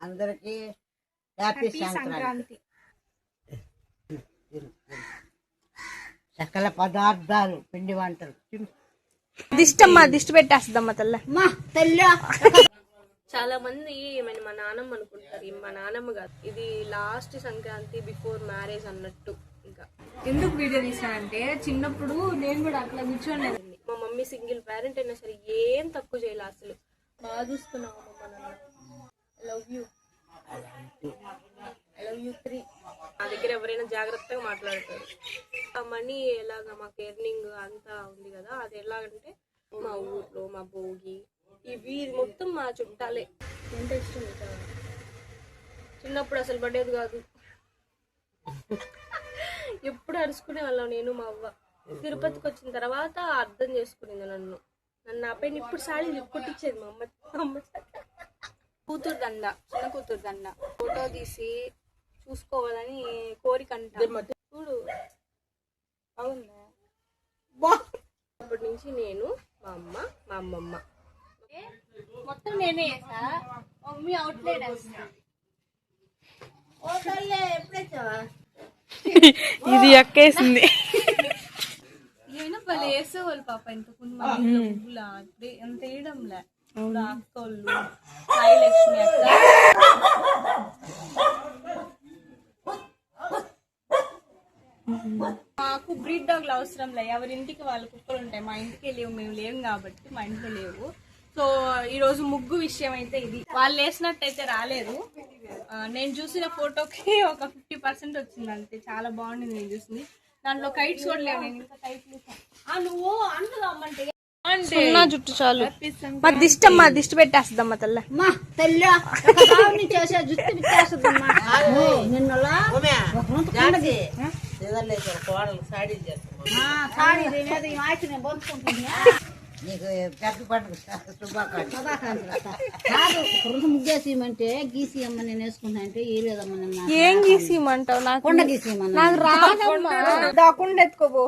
అందరికీ హ్యాపీ సంక్రాంతి. సకల పదార్థాలు, పిండి వంటలు. దిష్టి పెట్టేస్తుందమ్మా తల్లి. చాలా మంది మా నాన్నమ్మ అనుకుంటారు, మా నాన్నమ్మ కాదు, ఇది లాస్ట్ సంక్రాంతి బిఫోర్ మ్యారేజ్ అన్నట్టు. ఇంకా ఎందుకు వీడియో తీసానంటే, చిన్నప్పుడు నేను కూడా అట్లా కూర్చోలేదు. మా మమ్మీ సింగిల్ పేరెంట్ అయినా సరే ఏం తక్కువ చేయాలి, అసలు బాగా చూసుకున్నావు అమ్మ. I love you 3. నా దగ్గర ఎవరైనా జాగ్రత్తగా మాట్లాడతారు. ఆ మనీ ఎలాగా మాకు ఎర్నింగ్ అంతా ఉంది కదా, అది ఎలాగంటే మా ఊర్లో మా భోగి ఇవి మొత్తం మా చుట్టాలే. ఎంత ఇష్టం ఇంకా చిన్నప్పుడు అసలు పడేది కాదు, ఎప్పుడు అరుచుకునే వాళ్ళం నేను మా అవ్వ. తిరుపతికి వచ్చిన తర్వాత అర్థం చేసుకునేది నన్ను నా పైన ఇప్పుడు సాడీ కొట్టించేది మా అమ్మ. కూతురు దండ, చిన్న కూతురు దండ ఫోటో తీసి చూసుకోవాలని కోరిక అంట. చూడు అవునా, అప్పటి నుంచి నేను మా అమ్మ మా అమ్మమ్మ మొత్తం నేనే చేసా. మమ్మీ అవుట్లైట్ ఇది ఎక్కేసింది. నేను వాళ్ళు వేసేవాళ్ళు పాప ఇంతకుముందు మా పువ్వులా, ఇప్పుడు ఎంత వేయడంలే. అక్కోళ్ళు సాయిలక్ష్మి అక్క, మాకు బ్రీడ్ డాగ్లు అవసరం లే, ఎవరింటికి వాళ్ళ కుక్కలు ఉంటాయి. మా ఇంటికి లేవు, మేము లేవు కాబట్టి మా ఇంట్లో లేవు. సో ఈ రోజు ముగ్గు విషయం అయితే ఇది. వాళ్ళు వేసినట్టయితే రాలేదు, నేను చూసిన ఫోటోకి ఒక 50% వచ్చింది అంతే. చాలా బాగుండింది నేను చూసింది. దాంట్లో కైట్స్ కూడా లేవు. నేను ఇంకా కైట్లు నువ్వు అంటున్నా అమ్మంటే సున్నా జుట్టు చాలు. మా దిష్టి పెట్టేస్తుందమ్మా తల్లి. చేసే జుట్టు పెట్టేస్తుందమ్మా. నీకు పెద్ద పండుగ శుభాకాంక్షలు. ముగ్గేసేయమంటే గీసియమ్మ నేను వేసుకుంటా అంటే ఏ లేదమ్మా. ఏం గీసియమంటావు? నాకు గీసియమ్మా, నాకు రాదమ్మా. దాకుండా ఎత్తుకోబో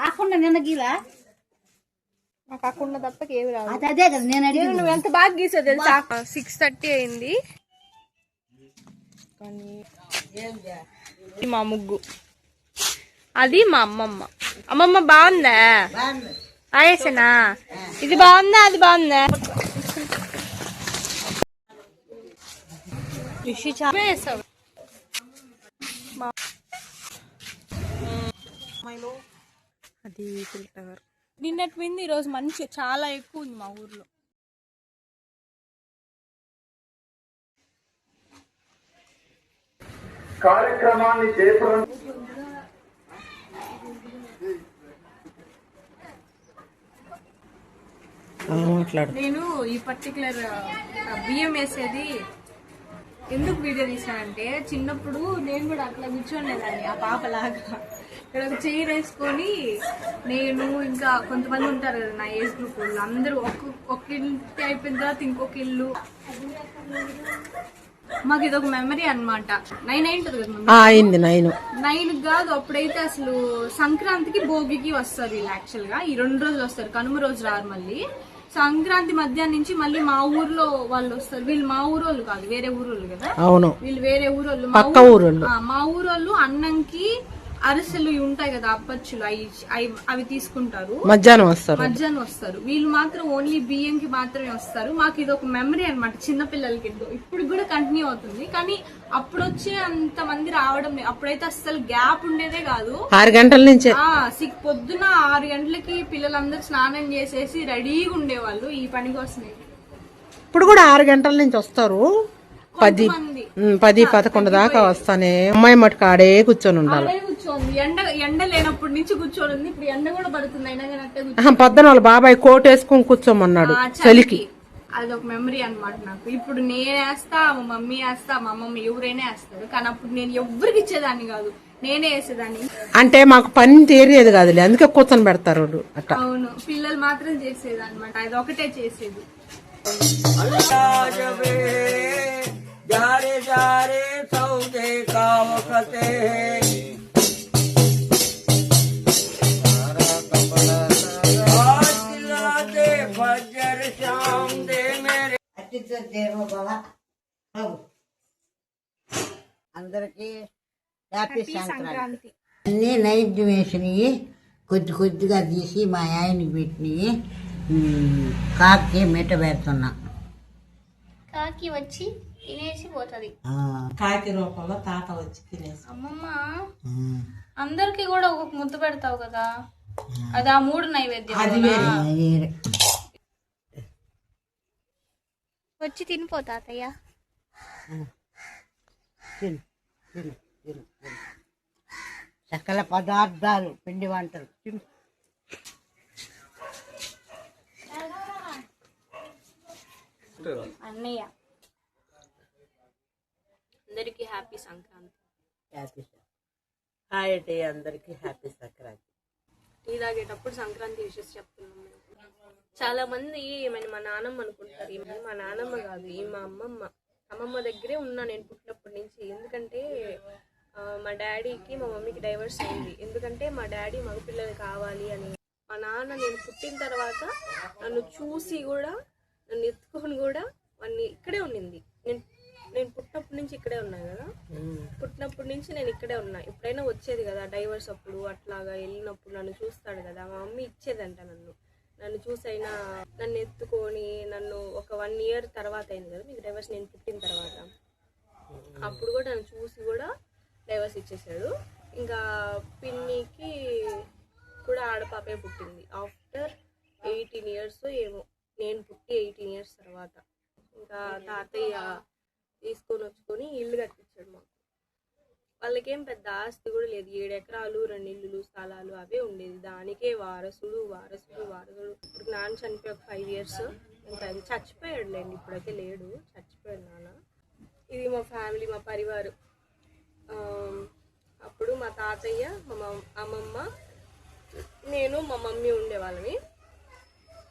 ఆకుండా నిన్న గీలా నాకు కాకుండా తప్ప ఏమి రాదు. అదే కదా నేను అడిగి. నువ్వు ఎంత బాగా గీసావు తెలుసా. 6:30 అయింది కానీ మా ముగ్గు అది మా అమ్మమ్మ బాగుందా? ఆయేసనా? ఇది బాగుందా అది బాగుందా? ఋషి చాలా వేసావు. అది ఫిల్టర్ నిన్నటి వింది ఈరోజు మంచి చాలా ఎక్కువ ఉంది మా ఊర్లో. కార్యక్రమాన్ని నేను ఈ పర్టికులర్ బియ్యం వేసేది ఎందుకు వీడియో తీసానంటే, చిన్నప్పుడు నేను కూడా అట్లా కూర్చోలేదాన్ని ఆ పాపలాగా. ఇక్కడ ఒక చైర్ వేసుకొని నేను ఇంకా కొంతమంది ఉంటారు కదా నా ఏజ్ గ్రూప్ వాళ్ళు, అందరూ ఒక్క ఇంటి అయిపోయిన తర్వాత ఇంకొక ఇల్లు. మాకు ఇది ఒక మెమరీ అనమాట. 9 అయింటది కదా, 9 కాదు అప్పుడైతే. అసలు సంక్రాంతికి భోగికి వస్తారు వీళ్ళు. యాక్చువల్ గా ఈ 2 రోజులు వస్తారు, కనుమ రోజు రారు. మళ్ళీ సంక్రాంతి మధ్యాహ్నం నుంచి మళ్ళీ మా ఊర్లో వాళ్ళు వస్తారు. వీళ్ళు మా ఊరోళ్ళు కాదు, వేరే ఊరోళ్ళు కదా. అవును, వీళ్ళు వేరే ఊరోళ్ళు. మా ఊరోళ్ళు అన్నంకి అరిసెలు ఉంటాయి కదా, అప్పచ్చులు, అవి తీసుకుంటారు. మధ్యాహ్నం వస్తారు. వీళ్ళు మాత్రం ఓన్లీ బియ్యంకి మాత్రమే వస్తారు. మాకు ఇది ఒక మెమరీ అనమాట చిన్నపిల్లలకి. ఇప్పుడు కూడా కంటిన్యూ అవుతుంది. కానీ అప్పుడు వచ్చే అంత మంది రావడం, అప్పుడైతే అసలు గ్యాప్ ఉండేదే కాదు. 6 గంటల నుంచి పొద్దున 6 గంటలకి పిల్లలందరూ స్నానం చేసేసి రెడీగా ఉండేవాళ్ళు ఈ పని కోసమే. ఇప్పుడు కూడా 6 గంటల నుంచి వస్తారు. 10-11 దాకా వస్తానే. అమ్మాయి మటుకు ఆడే కూర్చొని ఉండాలి. ఎండ లేనప్పటి నుంచి కూర్చొని ఉంది. ఇప్పుడు ఎండ కూడా పడుతుంది అయినా కానీ పొద్దున వాళ్ళ బాబాయ్ కోట్ వేసుకొని కూర్చోమన్నాడు చలికి. అదొక మెమరీ అనమాట నాకు. ఇప్పుడు నేను వేస్తా, మా మమ్మీ వేస్తా, మా అమ్మమ్మ ఎవరైనా వేస్తారు. కానీ అప్పుడు నేను ఎవ్వరికి ఇచ్చేదాన్ని కాదు, నేనే వేసేదాన్ని. అంటే మాకు పని తీరేది కాదులే, అందుకే కూర్చొని పెడతారు అట్లా. అవును, పిల్లలు మాత్రం చేసేది అనమాట. అది ఒకటే చేసేది. देवो बाबा అందరికీ హ్యాపీ సంక్రాంతి. సంక్రాంతి. అన్నీ నైవేద్యం వేసినవి కొద్దిగా తీసి మా ఆయనకి పెట్టినవి కాకి మెట్ట పెడుతున్నా. కాకి వచ్చి తినేసి పోతుంది. కాకి రూపంలో తాత వచ్చి తినేసి. అమ్మమ్మ అందరికి కూడా ఒక్కొక్క ముద్ద పెడతావు కదా, అది ఆ 3 నైవేద్యం. అది వేరే. వచ్చి తినిపో తాతయ్య. తిను తిను తిను తిను. సకల పదార్థాలు పిండి వంటలు తిను. అన్నయ్య అందరికి హ్యాపీ సంక్రాంతి. హాయ్ అండి, అందరికి హ్యాపీ సంక్రాంతి. టీ తాగేటప్పుడు సంక్రాంతి విషెస్ చెప్తున్నాం మేము. చాలా మంది ఈమెను మా నాన్నమ్మ అనుకుంటారు. ఈమె మా నాన్నమ్మ కాదు, ఈ మా అమ్మమ్మ దగ్గరే ఉన్నా నేను పుట్టినప్పటి నుంచి. ఎందుకంటే మా డాడీకి మా మమ్మీకి డైవర్స్ అయింది. ఎందుకంటే మా డాడీ మగపిల్లలు కావాలి అని. మా నాన్న నేను పుట్టిన తర్వాత నన్ను చూసి కూడా, నన్ను ఎత్తుకొని కూడా వాడిని ఇక్కడే ఉండింది. నేను పుట్టినప్పటి నుంచి ఇక్కడే ఉన్నాను కదా, పుట్టినప్పటి నుంచి నేను ఇక్కడే ఉన్నా. ఎప్పుడైనా వచ్చేది కదా డైవర్స్ అప్పుడు, అట్లాగా వెళ్ళినప్పుడు నన్ను చూస్తాడు కదా. మా మమ్మీ ఇచ్చేదంట నన్ను చూసైనా నన్ను ఎత్తుకొని, నన్ను ఒక 1 year తర్వాత అయింది కదా మీకు డైవర్స్, నేను పుట్టిన తర్వాత. అప్పుడు కూడా నన్ను చూసి కూడా డైవర్స్ ఇచ్చేసాడు. ఇంకా పిన్నికి కూడా ఆడపాపే పుట్టింది ఆఫ్టర్ 18 years ఏమో, నేను పుట్టి 18 years తర్వాత. ఇంకా తాతయ్య తీసుకొని వచ్చుకొని ఇల్లు కట్టించాడు మాకు. వాళ్ళకేం పెద్ద ఆస్తి కూడా లేదు, 7 ఎకరాలు 2 ఇల్లులు స్థలాలు అవే ఉండేది. దానికే వారసుడు. ఇప్పుడు నాన్న చనిపోయి ఒక 5 years, ఇంకా చచ్చిపోయాడు లేండి, ఇప్పుడైతే లేడు, చచ్చిపోయాడు నాన్న. ఇది మా ఫ్యామిలీ, మా పరివారం. అప్పుడు మా తాతయ్య, మా అమ్మమ్మ, నేను, మా మమ్మీ ఉండేవాళ్ళమి.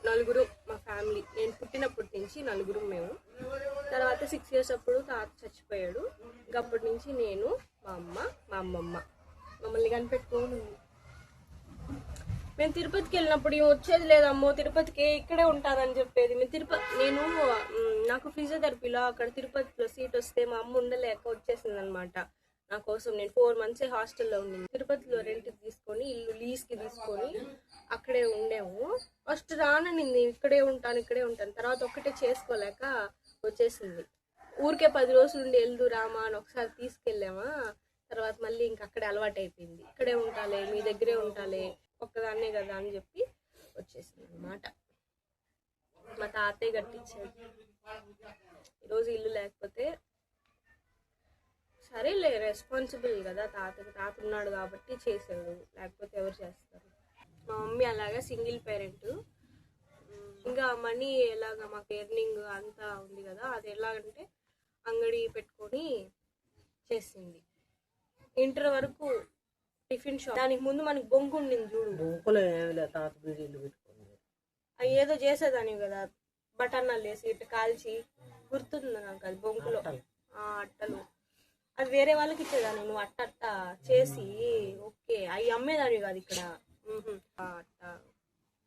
4 మా ఫ్యామిలీ. నేను పుట్టినప్పటి నుంచి 4 మేము. తర్వాత 6 years అప్పుడు తాత చచ్చిపోయాడు. ఇంకా అప్పటి నుంచి నేను, మా అమ్మ, మా అమ్మమ్మ మమ్మల్ని కనిపెట్టుకోను. మేము తిరుపతికి వెళ్ళినప్పుడు వచ్చేది లేదమ్మో, తిరుపతికి ఇక్కడే ఉంటానని చెప్పేది. నేను నాకు ఫిజియోథెరపీలో అక్కడ తిరుపతిలో సీట్ వస్తే మా అమ్మ ఉండలేక వచ్చేసింది అనమాట నా కోసం. నేను 4 months హాస్టల్లో ఉండింది. తిరుపతిలో రెంట్కి తీసుకొని, ఇల్లు లీజ్కి తీసుకొని అక్కడే ఉండేము. ఫస్ట్ రాననింది, ఇక్కడే ఉంటాను. తర్వాత ఒక్కటే చేసుకోలేక వచ్చేసింది. ఊరికే 10 రోజులు ఉండి వెళ్దు రామా అని ఒకసారి తీసుకెళ్ళామా. తర్వాత మళ్ళీ ఇంక అక్కడే అలవాటు అయిపోయింది. ఇక్కడే ఉంటాలే, మీ దగ్గరే ఉంటాలే, ఒక్కదాన్నే కదా అని చెప్పి వచ్చేసింది అనమాట. మా తాతయ్య కట్టించాడు. ఈరోజు ఇల్లు లేకపోతే సరేలే, రెస్పాన్సిబుల్ కదా తాత ఉన్నాడు కాబట్టి చేసాడు, లేకపోతే ఎవరు చేస్తారు. మా మమ్మీ అలాగా సింగిల్ పేరెంట్. ఇంకా మనీ ఎలాగా మాకు ఎర్నింగ్ అంతా ఉంది కదా, అది ఎలాగంటే అంగడి పెట్టుకొని చేసింది. ఇంటర్ వరకు టిఫిన్ షాప్. దానికి ముందు మనకి బొంకు ఉండింది చూడు, అవి ఏదో చేసేదాన్ని కదా, బటన్నాలు వేసి ఇట్లా కాల్చి, గుర్తుంది నాకు అది బొంకులో అట్టలు. అది వేరే వాళ్ళకి ఇచ్చేదాన్ని, నువ్వు అట్ట చేసి ఓకే అవి అమ్మేదాన్ని కాదు ఇక్కడ. అట్ట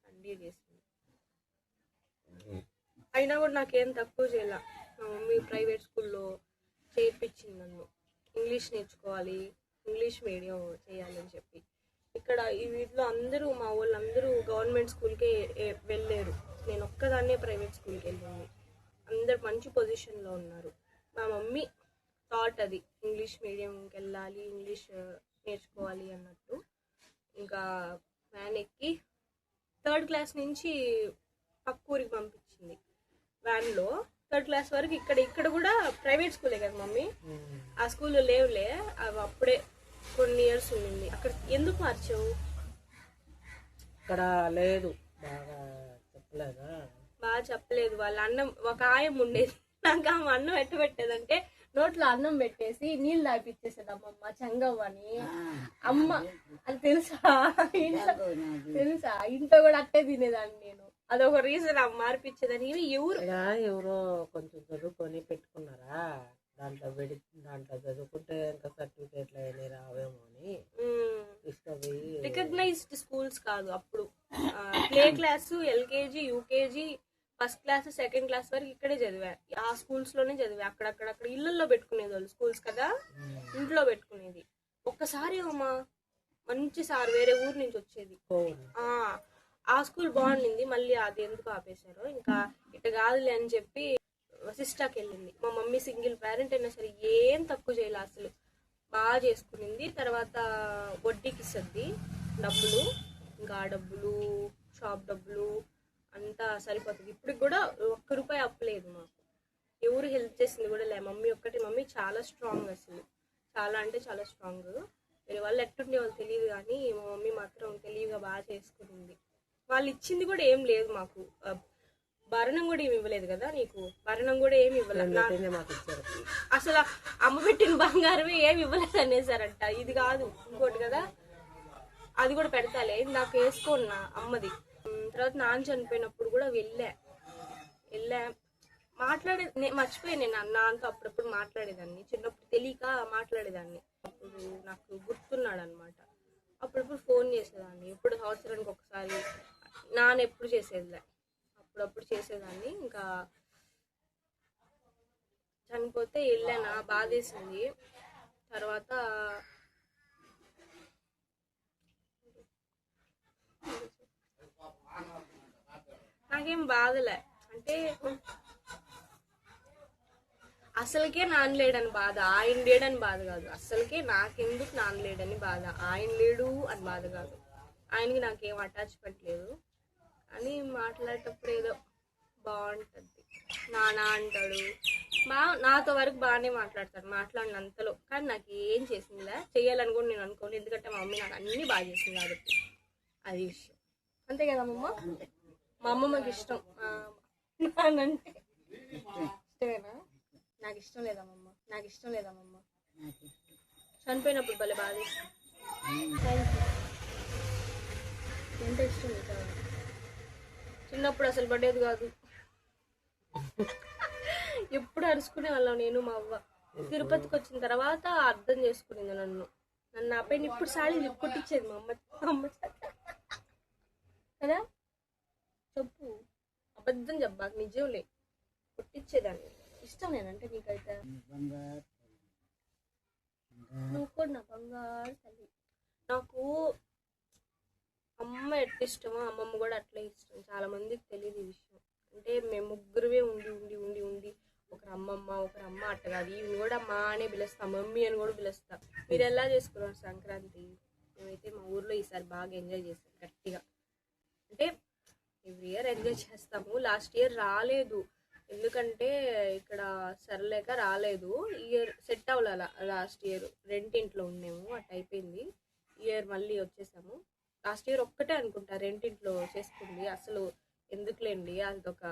కంటిన్యూ చేసింది. అయినా కూడా నాకేం తక్కువ చేయాల. మా మమ్మీ ప్రైవేట్ స్కూల్లో చేర్పించింది నన్ను. ఇంగ్లీష్ నేర్చుకోవాలి, ఇంగ్లీష్ మీడియం చేయాలని చెప్పి. ఇక్కడ ఈ వీటిలో అందరూ మా వాళ్ళందరూ గవర్నమెంట్ స్కూల్కే వెళ్ళారు. నేను ఒక్కదాన్నే ప్రైవేట్ స్కూల్కి వెళ్ళింది. అందరు మంచి పొజిషన్లో ఉన్నారు. మా మమ్మీ థాట్ అది, ఇంగ్లీష్ మీడియంకి వెళ్ళాలి, ఇంగ్లీష్ నేర్చుకోవాలి అన్నట్టు. ఇంకా వ్యాన్ ఎక్కి 3rd class నుంచి పక్క ఊరికి పంపించింది వ్యాన్లో. 3rd class వరకు ఇక్కడ కూడా ప్రైవేట్ స్కూలే కదా మమ్మీ. ఆ స్కూల్లో లేవులే, అవి అప్పుడే కొన్ని ఇయర్స్ ఉండింది. అక్కడ ఎందుకు మార్చావు? ఇక్కడ లేదు, బాగా చెప్పలేదు. వాళ్ళ అన్నం ఒక ఆయం ఉండేది, నాకు ఆమె అన్నం ఎట్ట పెట్టేదంటే నోట్లో అన్నం పెట్టేసి నీళ్ళు తాగిపించేసేది అమ్మమ్మ, చెంగవ్వని. అమ్మ అది తెలుసా ఇంట్లో కూడా అట్టే తినేదాన్ని నేను. అదొక రీజన్ అమ్మ మార్పించేదని. ఎవరో కొంచెం చదువుకొని పెట్టుకున్నారా, దాంట్లో చదువుకుంటే ఇంకా సర్టిఫికేట్లు అయినా రావేమో అని రికగ్నైజ్డ్ స్కూల్స్ కాదు అప్పుడు. Play class, LKG, UKG, first class second class వరకు ఇక్కడే చదివా, ఆ స్కూల్స్ లోనే చదివా. అక్కడ ఇళ్ళల్లో పెట్టుకునేది వాళ్ళు, స్కూల్స్ కదా ఇంట్లో పెట్టుకునేది. ఒక్కసారి మా మంచి సార్ వేరే ఊరు నుంచి వచ్చేది, ఆ స్కూల్ బాగుండింది. మళ్ళీ అది ఎందుకు ఆపేశారో, ఇంకా ఇట కాదులే అని చెప్పి సిస్టాకి వెళ్ళింది. మా మమ్మీ సింగిల్ పేరెంట్ అయినా సరే ఏం తక్కువ చేయాలి, అసలు బాగా చేసుకునింది. తర్వాత వడ్డీకి ఇస్తుంది డబ్బులు, ఇంకా ఆ డబ్బులు షాప్ డబ్బులు అంతా సరిపోతుంది. ఇప్పటికి కూడా ₹1 అప్పలేదు మాకు, ఎవరు హెల్ప్ చేసింది కూడా లే, మమ్మీ ఒక్కటి. మమ్మీ చాలా స్ట్రాంగ్, అసలు చాలా అంటే చాలా స్ట్రాంగ్. వేరే వాళ్ళు ఎట్టుండే వాళ్ళు తెలియదు కానీ మా మమ్మీ మాత్రం తెలివిగా బాగా చేసుకునింది. వాళ్ళు ఇచ్చింది కూడా ఏం లేదు మాకు, భరణం కూడా ఏమి ఇవ్వలేదు కదా, నీకు భరణం కూడా ఏమి ఇవ్వలేదు. అసలు అమ్మ పెట్టిన బంగారమే ఏమి ఇవ్వలేదు అనేసారంట. ఇది కాదు ఇంకోటి కదా, అది కూడా పెడతాలే, నాకు వేసుకున్నా అమ్మది. తర్వాత నాన్న చనిపోయినప్పుడు కూడా వెళ్ళా మర్చిపోయాను. నేను నాన్నతో అప్పుడప్పుడు మాట్లాడేదాన్ని, చిన్నప్పుడు తెలియక మాట్లాడేదాన్ని. అప్పుడు నాకు గుర్తున్నాడు అనమాట. అప్పుడప్పుడు ఫోన్ చేసేదాన్ని, ఎప్పుడు సంవత్సరానికి ఒకసారి. నాన్న ఎప్పుడు చేసేదిలే, అప్పుడప్పుడు చేసేదాన్ని. ఇంకా చనిపోతే వెళ్ళానా, బాధేసింది. తర్వాత నాకేం బాధలే, అంటే అసలుకే నాన్న లేడని బాధ, ఆయన లేడని బాధ కాదు. అసలుకే నాకెందుకు నాన్న లేడని బాధ, ఆయన లేడు అని బాధ కాదు. ఆయనకి నాకేం అటాచ్మెంట్ లేదు అని మాట్లాడేటప్పుడు ఏదో బాగుంటుంది. నాన్న అంటాడు, నాతో వరకు బాగానే మాట్లాడతాడు, మాట్లాడినంతలో. కానీ నాకు ఏం చేసిందిలే, చెయ్యాలని కూడా నేను అనుకోను, ఎందుకంటే మా మమ్మీ నాకు అన్ని బాగా చేసింది కాబట్టి. అది విషయం, అంతే కదా అమ్మమ్మ. మా అమ్మమ్మకి ఇష్టం నానంటే, ఇష్టమేనా? నాకు ఇష్టం లేదమ్మమ్మ, నాకు ఇష్టం లేదమ్మమ్మ. చనిపోయినప్పుడు భలే బాధ ఇష్టం. ఎంత ఇష్టం ఇంకా, చిన్నప్పుడు అసలు పడేది కాదు, ఎప్పుడు అరుచుకునే వాళ్ళం నేను మా అవ్వ. తిరుపతికి వచ్చిన తర్వాత అర్థం చేసుకునింది నన్ను నా పైన. ఇప్పుడు సాడీ కొట్టించేది మా అమ్మ కదా, చెప్పు అబద్ధం చెప్పాక నిజంలే, కొట్టించేదాన్ని. ఇష్టం నేనంటే నీకైతే, నువ్వు కూడా నా బంగారు తల్లి. నాకు అమ్మ ఎట్లా ఇష్టమో అమ్మమ్మ కూడా అట్లే ఇష్టం. చాలా మందికి తెలియదు ఈ విషయం. అంటే మేము ముగ్గురువే ఉండి ఉండి ఉండి ఉండి ఒకరు అమ్మమ్మ ఒకరు అమ్మ అట్ట కాదు. ఇవి కూడా అమ్మ అనే పిలుస్తాం, మమ్మీ అని కూడా పిలుస్తాం. మీరు ఎలా చేసుకున్నారు సంక్రాంతి? మేమైతే మా ఊర్లో ఈసారి బాగా ఎంజాయ్ చేస్తాం గట్టిగా. అంటే ఎవ్రీ ఇయర్ ఎంజాయ్ చేస్తాము. లాస్ట్ ఇయర్ రాలేదు, ఎందుకంటే ఇక్కడ సరలేక రాలేదు. ఇయర్ సెట్ అవ్వాల, లాస్ట్ ఇయర్ రెంటింట్లో ఉన్నాము, అట్ అయిపోయింది. ఇయర్ మళ్ళీ వచ్చేసాము. లాస్ట్ ఇయర్ ఒక్కటే అనుకుంటా రెంటింట్లో చేసుకుంది. అసలు ఎందుకులేండి, అదొక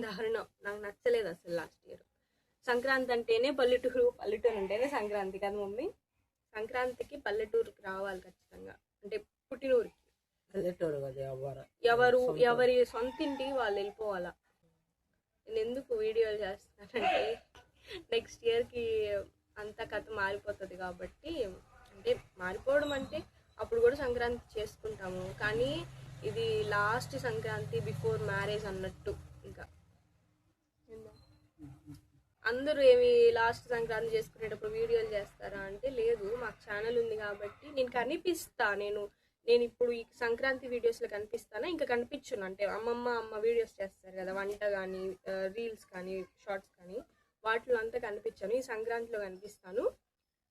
దారుణం, నాకు నచ్చలేదు అసలు లాస్ట్ ఇయర్. సంక్రాంతి అంటేనే పల్లెటూరు, పల్లెటూరు అంటేనే సంక్రాంతి కదా మమ్మీ. సంక్రాంతికి పల్లెటూరుకి రావాలి ఖచ్చితంగా, అంటే పుట్టినూరుకి. ఎవరి సొంత ఇంటికి వాళ్ళు వెళ్ళిపోవాలా. నేను ఎందుకు వీడియోలు చేస్తానంటే నెక్స్ట్ ఇయర్కి అంత కథ మారిపోతుంది కాబట్టి. అంటే మారిపోవడం అంటే అప్పుడు కూడా సంక్రాంతి చేసుకుంటాము, కానీ ఇది లాస్ట్ సంక్రాంతి బిఫోర్ మ్యారేజ్ అన్నట్టు. ఇంకా అందరూ ఏమి లాస్ట్ సంక్రాంతి చేసుకునేటప్పుడు వీడియోలు చేస్తారా అంటే లేదు, మాకు ఛానల్ ఉంది కాబట్టి నేను కనిపిస్తా. నేను ఇప్పుడు ఈ సంక్రాంతి వీడియోస్లో కనిపిస్తానా, ఇంకా కనిపించును. అంటే అమ్మ వీడియోస్ చేస్తారు కదా, వంట కానీ రీల్స్ కానీ షార్ట్స్ కానీ, వాటిలో అంతా కనిపించాను. ఈ సంక్రాంతిలో కనిపిస్తాను.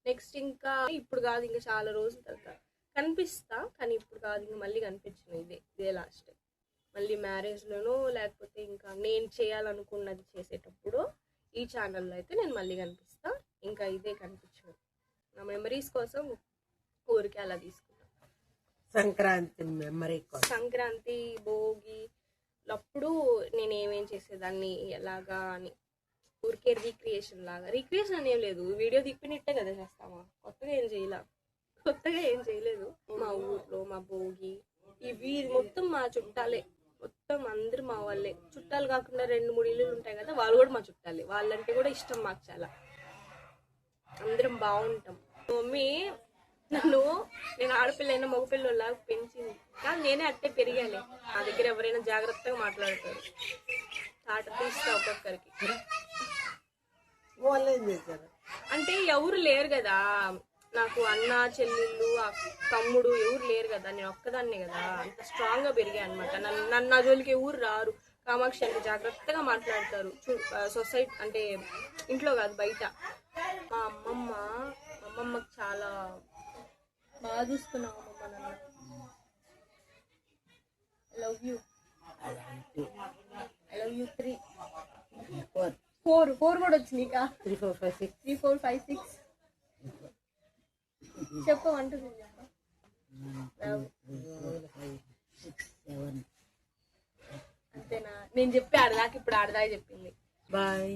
నెక్స్ట్ ఇంకా ఇప్పుడు కాదు, ఇంకా చాలా రోజుల తర్వాత కనిపిస్తా, కానీ ఇప్పుడు కాదు, ఇంకా మళ్ళీ కనిపించను. ఇదే లాస్ట్. మళ్ళీ మ్యారేజ్లోనో లేకపోతే ఇంకా నేను చేయాలనుకున్నది చేసేటప్పుడు ఈ ఛానల్లో అయితే నేను మళ్ళీ కనిపిస్తా. ఇంకా ఇదే కనిపించను. నా మెమరీస్ కోసం ఊరికే అలా తీసుకుంటాను. సంక్రాంతి మెమరీ, సంక్రాంతి భోగి అప్పుడు నేను ఏమేం చేసేదాన్ని ఎలాగా అని ఊరికే రీక్రియేషన్ లాగా. రీక్రియేషన్ అనేం లేదు, వీడియో తిప్పినట్టే కదా చేస్తామా, కొత్తగా ఏం చేయలేదు. మా ఊర్లో మా భోగి ఇవి మొత్తం మా చుట్టాలే, మొత్తం అందరు మా వాళ్ళే. చుట్టాలు కాకుండా 2-3 ఇల్లులు ఉంటాయి కదా, వాళ్ళు కూడా మా చుట్టాలే. వాళ్ళంటే కూడా ఇష్టం మాకు చాలా, అందరం బాగుంటాం. మమ్మీ నేను ఆడపిల్లైనా మగపిల్లలాగా పెంచింది, కానీ నేనే అట్టే పెరిగాను. నా దగ్గర ఎవరైనా జాగ్రత్తగా మాట్లాడతారు. తాట తీస్తా ఒక్కొక్కరికి. వాళ్ళు ఏం చేశారు? అంటే ఎవరు లేరు కదా నాకు, అన్న చెల్లెళ్ళు తమ్ముడు ఎవరు లేరు కదా, నేను ఒక్కదాన్నే కదా, అంత స్ట్రాంగ్ గా పెరిగా అనమాట. నన్ను నా జోలికి ఎవరు రారు. కామాక్షి అంటే జాగ్రత్తగా మాట్లాడతారు. సొసైటీ అంటే ఇంట్లో కాదు బయట. మా అమ్మమ్మకి చాలా బాగా చూసుకున్నావు అమ్మమ్మ నన్ను. I love you. I love you 3 4 కూడా వచ్చినాయి. 3 4 5 6 3 4 5 6 చెప్పమంటుంది. 6 7 అంతేనా? నేను చెప్పి ఆడదాకా ఇప్పుడు ఆడదాకా చెప్పింది. బాయ్.